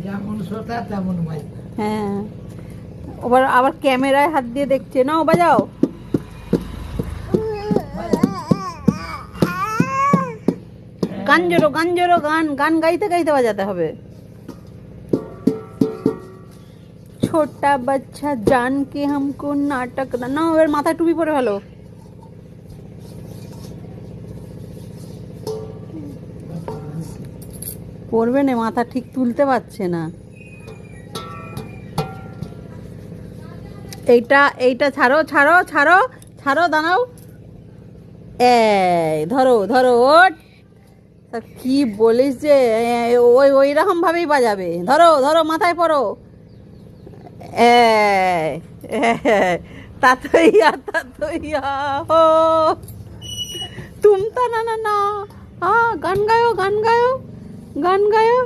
যেমন শ্রোতা তেমন বাজনা। হ্যাঁ, আবার ক্যামেরায় হাত দিয়ে দেখছে। নাও বাজাও। গান জোরো, গান জোরো, গান গান গাইতে গাইতে বাজাতে হবে। ছোটা বাচ্চা জান কে হামকো নাটক না। এবার মাথায় টুপি পরে ভালো। পরবে না, মাথা ঠিক তুলতে পারছে না। এইটা এইটা ছাড়ো ছাড়ো ছাড়ো ছাড়ো, দাঁড়াও। এই ধরো ধরো, ওট। তা কি বলিস যে ওই রকম ভাবেই বাজাবে। ধরো ধরো, মাথায় পড়ো। তাতইয়া তাতইয়া হো তুমতা না না না। গান গায়ো, গান গায়ো, গান গায়ো।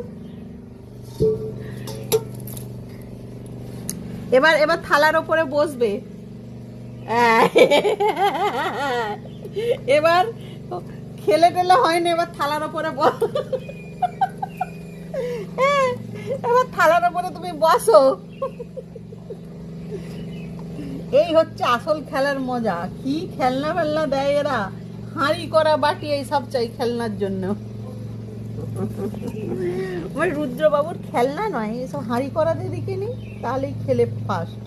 এবার এবার থালার ওপরে বসবে। এবার খেলে টেলে হয়নি, এবার থালার ওপরে এবার থালার ওপরে তুমি বসো। এই হচ্ছে আসল খেলার মজা। কি খেলনা ফেলনা দেয় এরা, হাঁড়ি করা বাটি এইসব চাই খেলনার জন্য। আমার রুদ্রবাবুর খেলনা নয়, এসব হাঁড়ি করা দিয়ে দেখিনি, তাহলেই খেলে ফার্স্ট।